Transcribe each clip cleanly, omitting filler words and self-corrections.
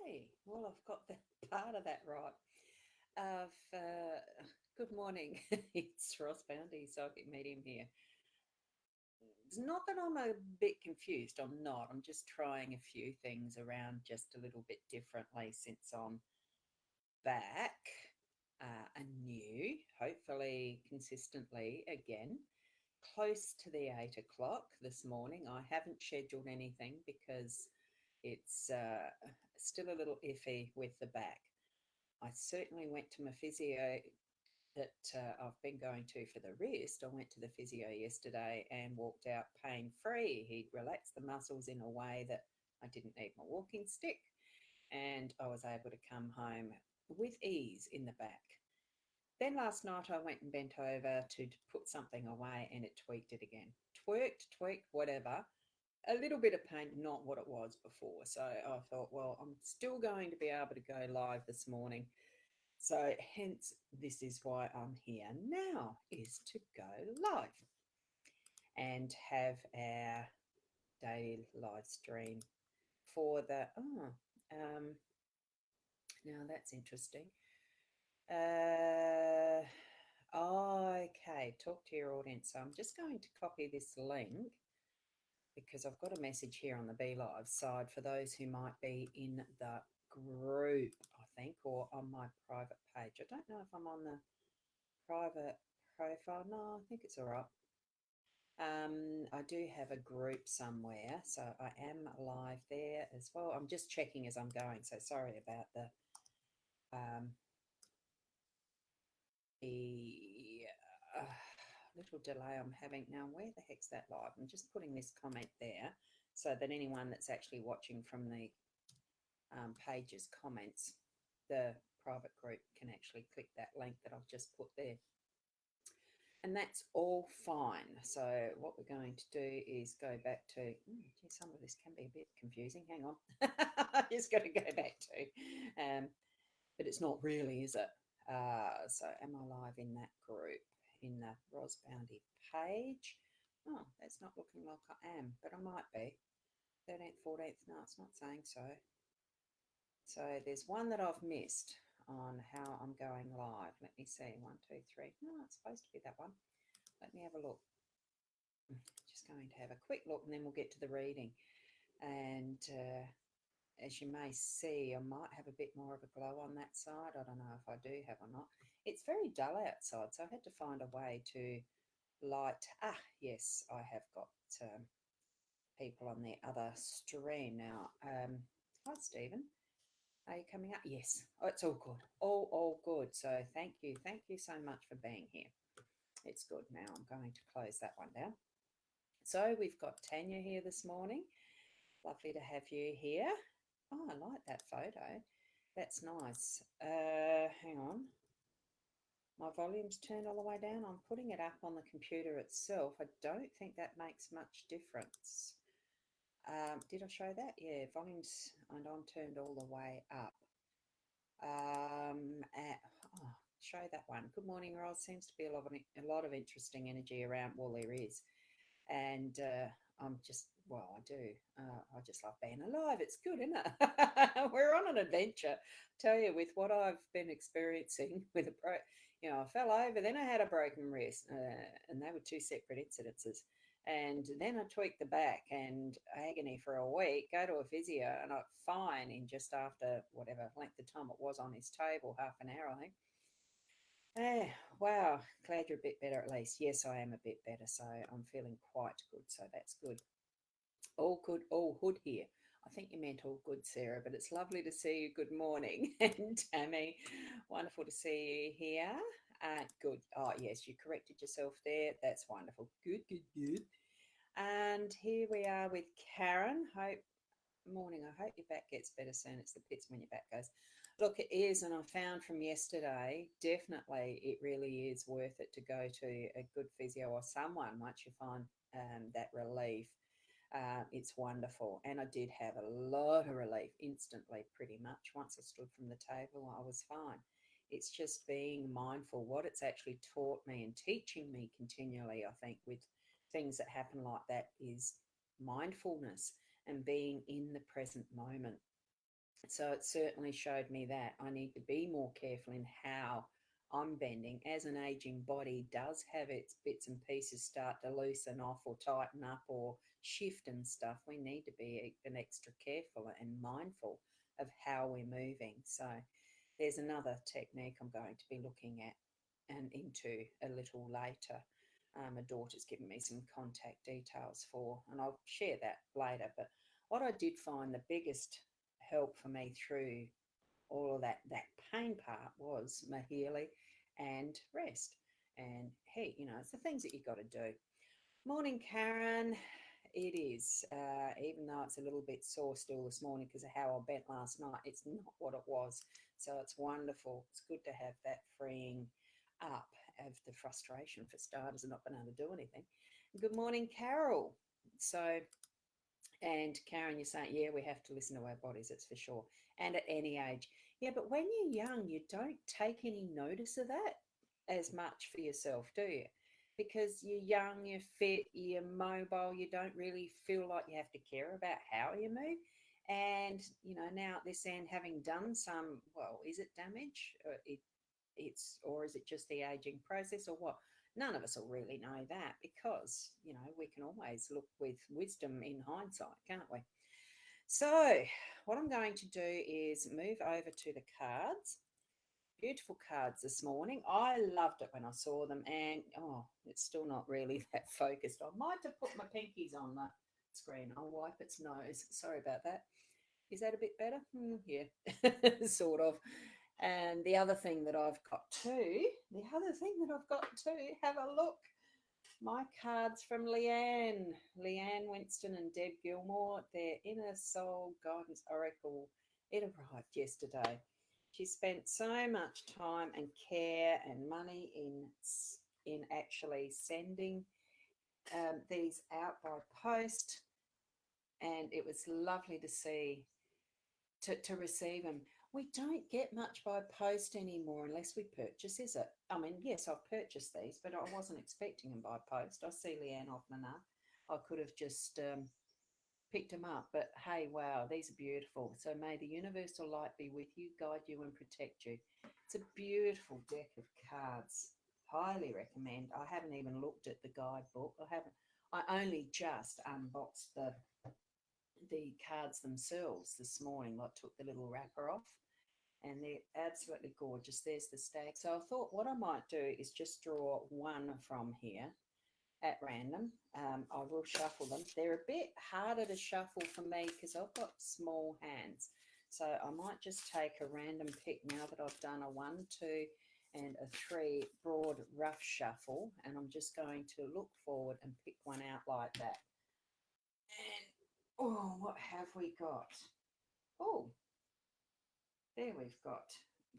Okay, well, I've got the part of that right. Good morning. It's Ross Bounty, psychic medium here. It's not that I'm a bit confused. I'm not. I'm just trying a few things around just a little bit differently since I'm back anew, hopefully consistently again. Close to the 8 o'clock this morning. I haven't scheduled anything because it's still a little iffy with the back. I certainly went to my physio that I've been going to for the wrist. I went to the physio yesterday and walked out pain free. He'd relaxed the muscles in a way that I didn't need my walking stick, and I was able to come home with ease in the back. Then last night I went and bent over to put something away and it tweaked it again. Tweaked, whatever. A little bit of pain, not what it was before. So I thought, well, I'm still going to be able to go live this morning. So hence, this is why I'm here now, is to go live and have our daily live stream for the, now that's interesting. Uh, okay, talk to your audience. So I'm just going to copy this link because I've got a message here on the Be Live side for those who might be in the group, I think, or on my private page. I don't know if I'm on the private profile. No, I think it's all right. I do have a group somewhere, so I am live there as well. I'm just checking as I'm going, so sorry about um, the little delay I'm having. Now, where the heck's that live? I'm just putting this comment there so that anyone that's actually watching from the page's comments, the private group can actually click that link that I've just put there. And that's all fine. So what we're going to do is go back to, gee, some of this can be a bit confusing. Hang on. I just got to go back to, but it's not really, is it? So am I live in that group, in the Ros Bounty page? Oh, that's not looking like I am, but I might be. 13th, 14th, no, it's not saying so. So there's one that I've missed on how I'm going live. Let me see, 1, 2, 3. No, it's supposed to be that one. Let me have a look. Just going to have a quick look and then we'll get to the reading. And as you may see, I might have a bit more of a glow on that side. I don't know if I do have or not. It's very dull outside, so I had to find a way to light. Yes, I have got people on the other stream now. Hi, Stephen. Are you coming up? Yes. Oh, it's all good. All good. So thank you so much for being here. It's good. Now I'm going to close that one down. So we've got Tanya here this morning. Lovely to have you here. Oh, I like that photo. That's nice. Hang on. My volume's turned all the way down. I'm putting it up on the computer itself. I don't think that makes much difference. Did I show that? Yeah, volume's and I'm turned all the way up. Show that one. Good morning, Ross. Seems to be a lot of interesting energy around. Well, there is, and I'm just I do. I just love being alive. It's good, isn't it? We're on an adventure. Tell you, with what I've been experiencing with I fell over, then I had a broken wrist, and they were two separate incidences. And then I tweaked the back and agony for a week, go to a physio, and I'm fine in just after whatever length of time it was on his table, half an hour, I think. Wow, glad you're a bit better at least. Yes, I am a bit better, so I'm feeling quite good, so that's good. All good, all good here. I think you meant all good, Sarah, but it's lovely to see you. Good morning. And Tammy, wonderful to see you here. Good. Oh, yes, you corrected yourself there. That's wonderful. Good, good, good. And here we are with Karen. Morning. I hope your back gets better soon. It's the pits when your back goes. Look, it is, and I found from yesterday, definitely it really is worth it to go to a good physio or someone once you find that relief. It's wonderful. And I did have a lot of relief instantly, pretty much. Once I stood from the table, I was fine. It's just being mindful. What it's actually taught me and teaching me continually, I think, with things that happen like that is mindfulness and being in the present moment. So it certainly showed me that I need to be more careful in how I'm bending. As an aging body does have its bits and pieces start to loosen off or tighten up or shift and stuff, we need to be even extra careful and mindful of how we're moving. So there's another technique I'm going to be looking at and into a little later. My daughter's given me some contact details for, and I'll share that later. But what I did find the biggest help for me through all of that pain part was Mahili and rest. And hey, it's the things that you got to do. Morning, Karen. It is, even though it's a little bit sore still this morning because of how I bent last night, it's not what it was. So it's wonderful. It's good to have that freeing up of the frustration for starters and not being able to do anything. Good morning, Carol. So, and Karen, you're saying, yeah, we have to listen to our bodies, that's for sure. And at any age. Yeah, but when you're young, you don't take any notice of that as much for yourself, do you? Because you're young, you're fit, you're mobile, you don't really feel like you have to care about how you move. And, now at this end, having done some, well, is it damage? Or is it just the aging process or what? None of us will really know that because, we can always look with wisdom in hindsight, can't we? So, what I'm going to do is move over to the cards. Beautiful cards this morning. I loved it when I saw them, and it's still not really that focused. I might have put my pinkies on the screen. I'll wipe its nose. Sorry about that. Is that a bit better? Yeah, sort of. And the other thing that I've got too, have a look. My cards from Leanne Winston and Deb Gilmore, their Inner Soul Guidance Oracle. It arrived yesterday. She spent so much time and care and money in actually sending these out by post, and it was lovely to see to receive them. We don't get much by post anymore unless we purchase, is it? I mean, yes, I've purchased these, but I wasn't expecting them by post. I see Leanne often enough. I could have just picked them up, but hey, wow, these are beautiful. So may the universal light be with you, guide you, and protect you. It's a beautiful deck of cards. Highly recommend. I haven't even looked at the guidebook. I only just unboxed the cards themselves this morning. I took the little wrapper off and they're absolutely gorgeous. There's the stack. So I thought what I might do is just draw one from here at random. I will shuffle them. They're a bit harder to shuffle for me because I've got small hands. So I might just take a random pick now that I've done a 1, 2, and a 3 broad rough shuffle. And I'm just going to look forward and pick one out like that. And what have we got? Oh, there we've got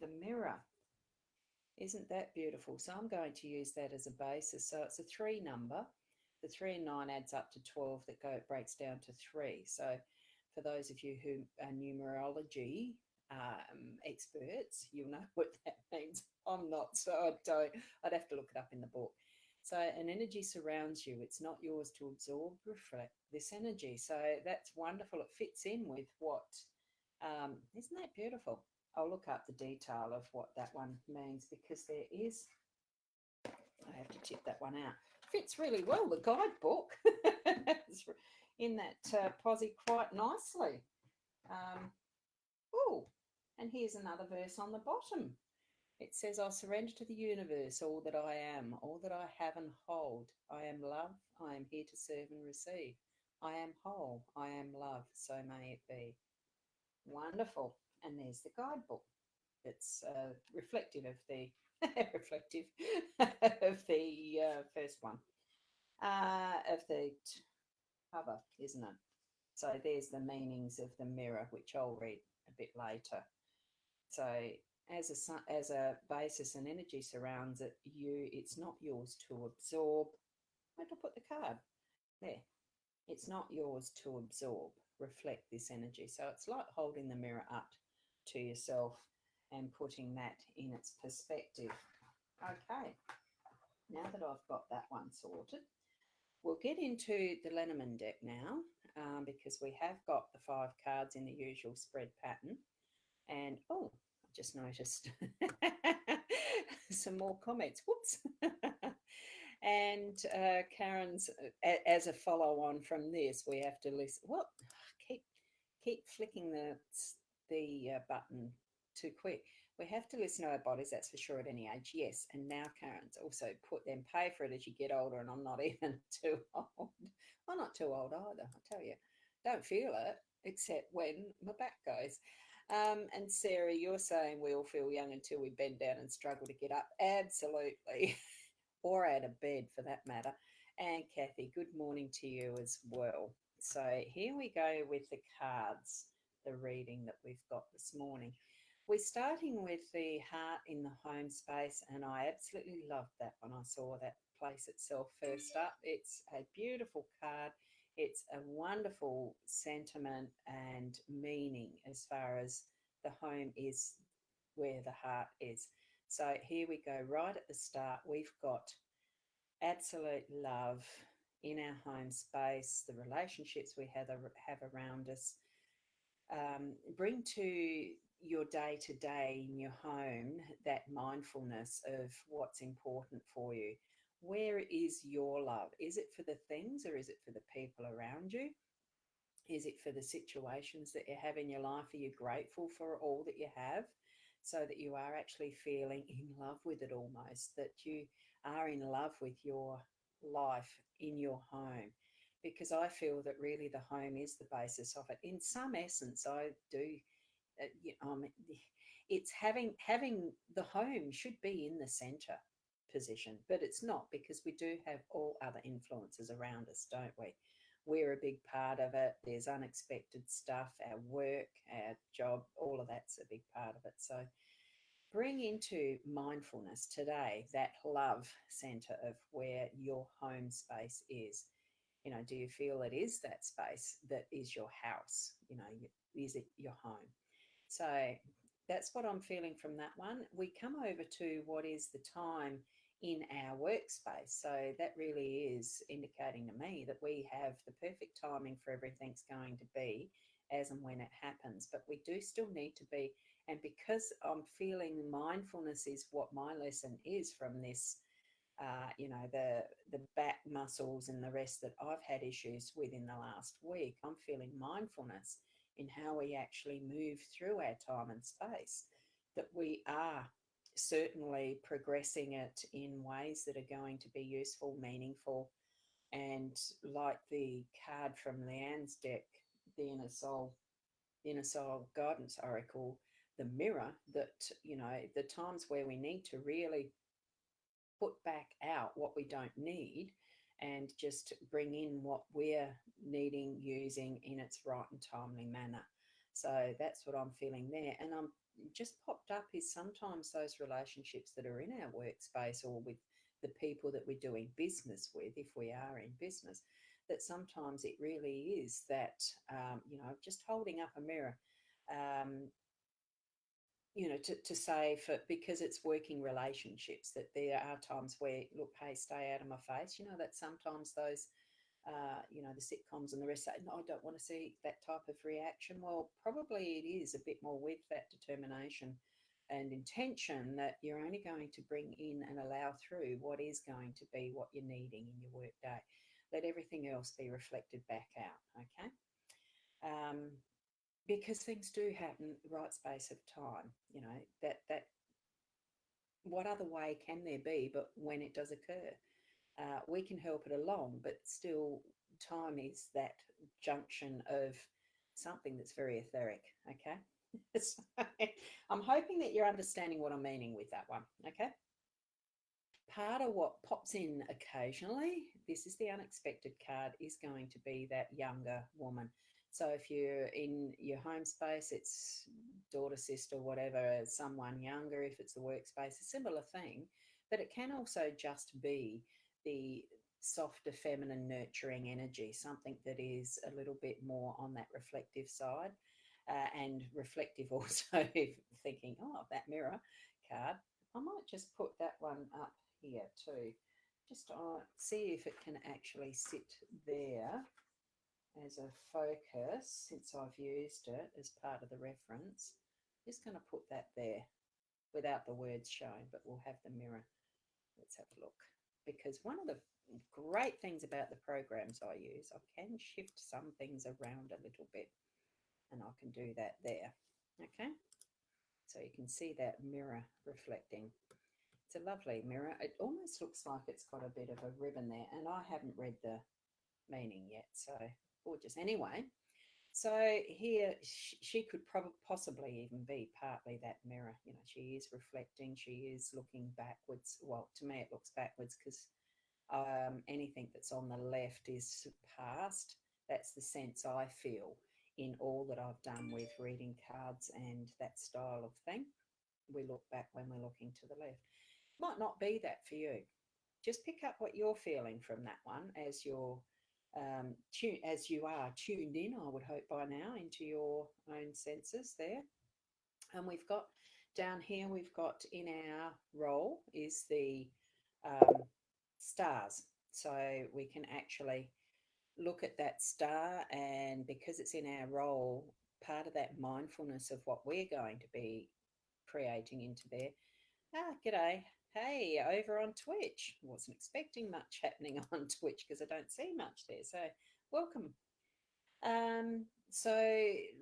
the mirror. Isn't that beautiful? So I'm going to use that as a basis. So it's a 3 number. The 3 and 9 adds up to 12 that breaks down to 3. So for those of you who are numerology experts, you'll know what that means. I'm not, so I don't. I'd have to look it up in the book. So an energy surrounds you. It's not yours to absorb, reflect this energy. So that's wonderful. It fits in with what, isn't that beautiful? I'll look up the detail of what that one means because there is, I have to tip that one out. Fits really well, the guidebook. It's in that posse quite nicely. Oh, and here's another verse on the bottom. It says, I surrender to the universe all that I am, all that I have and hold. I am love. I am here to serve and receive. I am whole. I am love. So may it be. Wonderful. And there's the guidebook. It's reflective of the reflective of the first one of the cover, isn't it? So there's the meanings of the mirror, which I'll read a bit later. So as a basis and energy surrounds it, it's not yours to absorb. Where do I put the card? There. It's not yours to absorb. Reflect this energy. So it's like holding the mirror up to yourself and putting that in its perspective. Okay, now that I've got that one sorted, we'll get into the Lenormand deck now. because we have got the 5 cards in the usual spread pattern. And oh, I just noticed some more comments. Whoops. And Karen's, as a follow on from this, we have to listen. What? Keep keep flicking the button too quick. We have to listen to our bodies, that's for sure, at any age. Yes. And now Karen's also put them pay for it as you get older, and I'm not even too old. I'm not too old either, I tell you. Don't feel it, except when my back goes. And Sarah, you're saying we all feel young until we bend down and struggle to get up. Absolutely. Or out of bed for that matter. And Kathy, good morning to you as well. So here we go with the cards, the reading that we've got this morning. We're starting with the heart in the home space, and I absolutely loved that when I saw that place itself first up. It's a beautiful card. It's a wonderful sentiment and meaning as far as the home is where the heart is. So here we go, right at the start, we've got absolute love in our home space, the relationships we have around us. Bring to your day to day in your home that mindfulness of what's important for you. Where is your love? Is it for the things or is it for the people around you? Is it for the situations that you have in your life? Are you grateful for all that you have so that you are actually feeling in love with it almost, that you are in love with your life in your home? Because I feel that really the home is the basis of it. In some essence, I do. It's having the home should be in the center position, but it's not because we do have all other influences around us, don't we? We're a big part of it. There's unexpected stuff, our work, our job, all of that's a big part of it. So bring into mindfulness today that love center of where your home space is. Do you feel it is that space that is your house? Is it your home? So that's what I'm feeling from that one. We come over to what is the time in our workspace. So that really is indicating to me that we have the perfect timing for everything's going to be as and when it happens. But we do still need to be, and because I'm feeling mindfulness is what my lesson is from this, the back muscles and the rest that I've had issues with in the last week. I'm feeling mindfulness in how we actually move through our time and space, that we are certainly progressing it in ways that are going to be useful, meaningful, and like the card from Leanne's deck, the Inner Soul Guidance Oracle, the mirror, that, the times where we need to really put back out what we don't need and just bring in what we're needing, using in its right and timely manner. So that's what I'm feeling there. And I'm just popped up is sometimes those relationships that are in our workspace or with the people that we're doing business with, if we are in business, that sometimes it really is that, just holding up a mirror, um, to say for, because it's working relationships, that there are times where, look, hey, stay out of my face. That sometimes those, the sitcoms and the rest say, no, I don't want to see that type of reaction. Well, probably it is a bit more with that determination and intention that you're only going to bring in and allow through what is going to be what you're needing in your work day. Let everything else be reflected back out, okay? Because things do happen the right space of time, that what other way can there be but when it does occur? We can help it along, but still time is that junction of something that's very etheric, okay? So I'm hoping that you're understanding what I'm meaning with that one, okay? Part of what pops in occasionally, this is the unexpected card, is going to be that younger woman. So if you're in your home space, it's daughter, sister, whatever, someone younger. If it's the workspace, a similar thing. But it can also just be the softer, feminine, nurturing energy, something that is a little bit more on that reflective side. And reflective also, thinking, oh, that mirror card. I might just put that one up here too. Just see if it can actually sit there as a focus, since I've used it as part of the reference, just going to put that there without the words showing, but we'll have the mirror. Let's have a look. Because one of the great things about the programs I use, I can shift some things around a little bit, and I can do that there. Okay, so you can see that mirror reflecting. It's a lovely mirror. It almost looks like it's got a bit of a ribbon there, and I haven't read the meaning yet, so gorgeous. Anyway, so here she could probably possibly even be partly that mirror. You know, she is reflecting, she is looking backwards. Well, to me, it looks backwards because anything that's on the left is past. That's the sense I feel in all that I've done with reading cards and that style of thing. We look back when we're looking to the left. Might not be that for you. Just pick up what you're feeling from that one as you're as you are tuned in, I would hope by now, into your own senses there. And we've got down here, we've got in our role is the um, stars. So we can actually look at that star, and because it's in our role, part of that mindfulness of what we're going to be creating into there. Ah, g'day. Hey, over on Twitch. Wasn't expecting much happening on Twitch because I don't see much there. So, welcome. So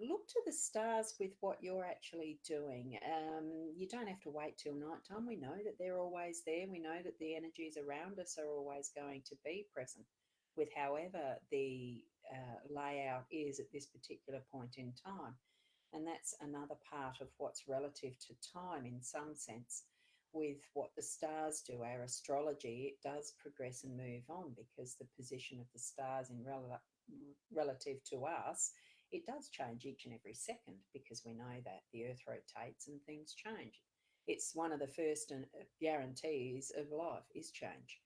look to the stars with what you're actually doing. You don't have to wait till nighttime. We know that they're always there. We know that the energies around us are always going to be present with however the layout is at this particular point in time. And that's another part of what's relative to time in some sense. With what the stars do, our astrology, it does progress and move on because the position of the stars in relative to us, it does change each and every second because we know that the earth rotates and things change. It's one of the first guarantees of life is change.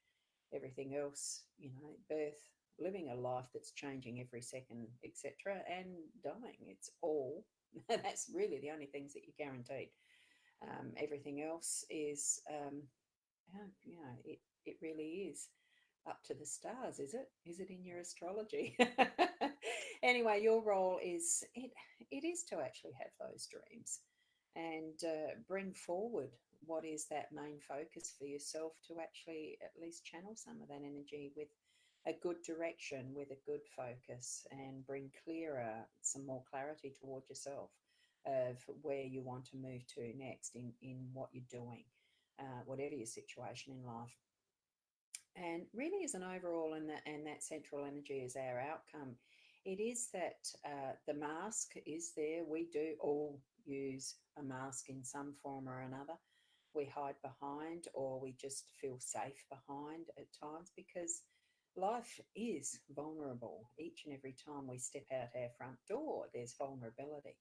Everything else, you know, birth, living a life that's changing every second, etc., and dying. It's all, that's really the only things that you're guaranteed. Everything else is, you know, it really is up to the stars, is it? Is it in your astrology? Anyway, your role is it is to actually have those dreams and bring forward what is that main focus for yourself to actually at least channel some of that energy with a good direction, with a good focus, and bring clearer, some more clarity toward yourself of where you want to move to next in what you're doing, whatever your situation in life. And really as an overall, and that central energy is our outcome. It is that the mask is there. We do all use a mask in some form or another. We hide behind, or we just feel safe behind at times, because life is vulnerable. Each and every time we step out our front door, there's vulnerability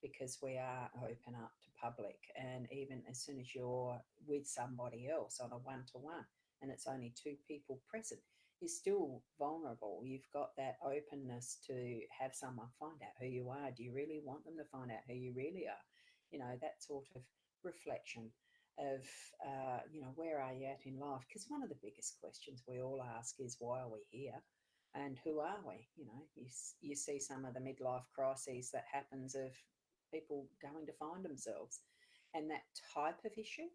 because we are open up to public. And even as soon as you're with somebody else on a one-to-one, and it's only two people present, you're still vulnerable. You've got that openness to have someone find out who you are. Do you really want them to find out who you really are? You know, that sort of reflection of, you know, where are you at in life? Because one of the biggest questions we all ask is, why are we here? And who are we? You know, you see some of the midlife crises that happens of people going to find themselves and that type of issue.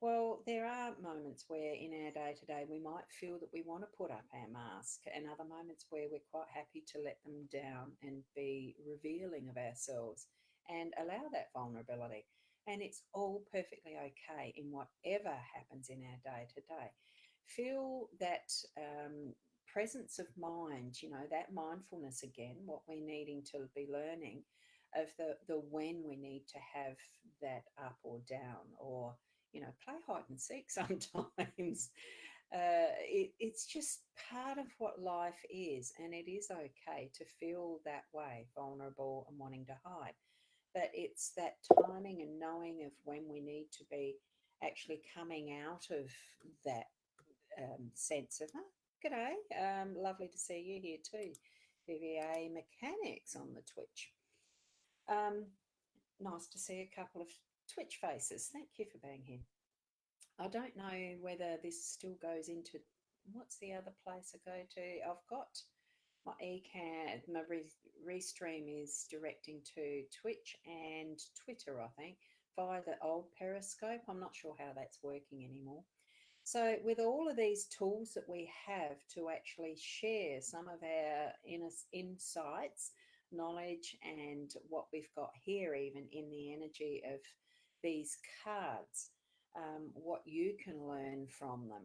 Well, there are moments where in our day to day we might feel that we want to put up our mask, and other moments where we're quite happy to let them down and be revealing of ourselves and allow that vulnerability. And it's all perfectly okay in whatever happens in our day to day. Feel that presence of mind, you know, that mindfulness again, what we're needing to be learning of the when we need to have that up or down, or you know, play hide and seek sometimes. It's just part of what life is, and it is okay to feel that way, vulnerable and wanting to hide. But it's that timing and knowing of when we need to be actually coming out of that sense of, oh, g'day, lovely to see you here too. VVA Mechanics on the Twitch. Um, Nice to see a couple of Twitch faces. Thank you for being here. I don't know whether this still goes into, what's the other place I go to? I've got my restream is directing to Twitch and Twitter, I think, via the old Periscope. I'm not sure how that's working anymore. So, with all of these tools that we have to actually share some of our insights, knowledge, and what we've got here, even in the energy of these cards, what you can learn from them,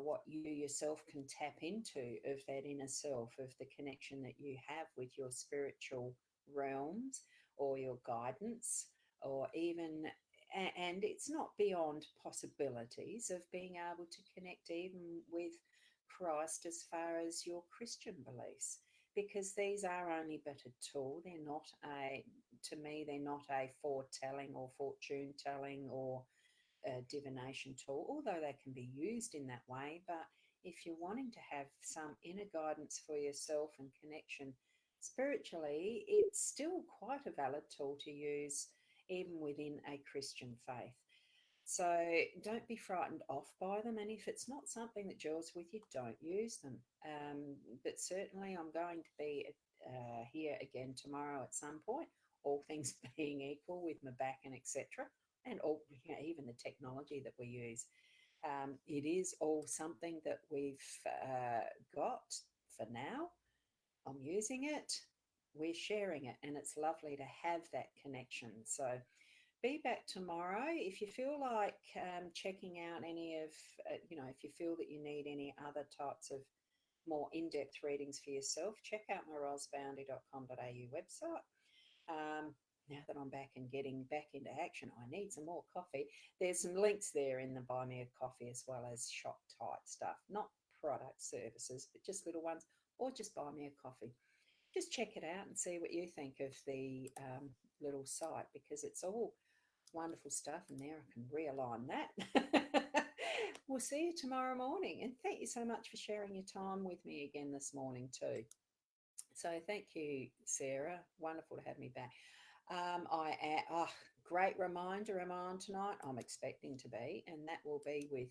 what you yourself can tap into of that inner self, of the connection that you have with your spiritual realms or your guidance, or even, and it's not beyond possibilities of being able to connect even with Christ as far as your Christian beliefs. Because these are only but a tool. They're not a, to me, they're not a foretelling or fortune telling or divination tool, although they can be used in that way. But if you're wanting to have some inner guidance for yourself and connection spiritually, it's still quite a valid tool to use even within a Christian faith. So don't be frightened off by them. And if it's not something that gels with you, don't use them. But certainly, I'm going to be here again tomorrow at some point, all things being equal, with my back and etc. And all, even the technology that we use. It is all something that we've got for now. I'm using it. We're sharing it, and it's lovely to have that connection. So be back tomorrow. If you feel like checking out any of, if you feel that you need any other types of more in-depth readings for yourself, check out my rosboundy.com.au website. Now that I'm back and getting back into action, I need some more coffee. There's some links there in the Buy Me a Coffee, as well as shop type stuff, not product services, but just little ones, or just buy me a coffee. Just check it out and see what you think of the little site, because it's all wonderful stuff. And there, I can realign that. We'll see you tomorrow morning. And thank you so much for sharing your time with me again this morning too. So thank you, Sarah. Wonderful to have me back. Great reminder, am I on tonight? I'm expecting to be, and that will be with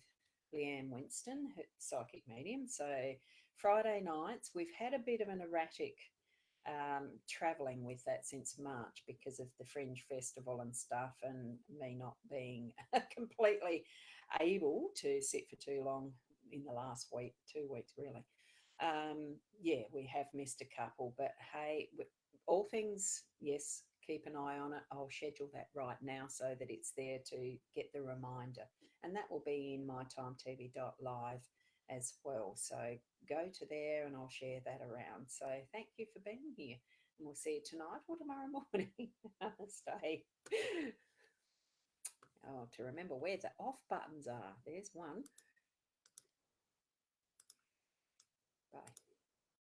Leanne Winston, psychic medium. So Friday nights, we've had a bit of an erratic traveling with that since March because of the Fringe Festival and stuff, and me not being completely able to sit for too long in the last week, 2 weeks really. Yeah, we have missed a couple, but hey, all things, yes, keep an eye on it. I'll schedule that right now so that it's there to get the reminder, and that will be in mytimetv.live as well. So go to there and I'll share that around. So thank you for being here, and we'll see you tonight or tomorrow morning. Stay. Oh, to remember where the off buttons are. There's one. Bye.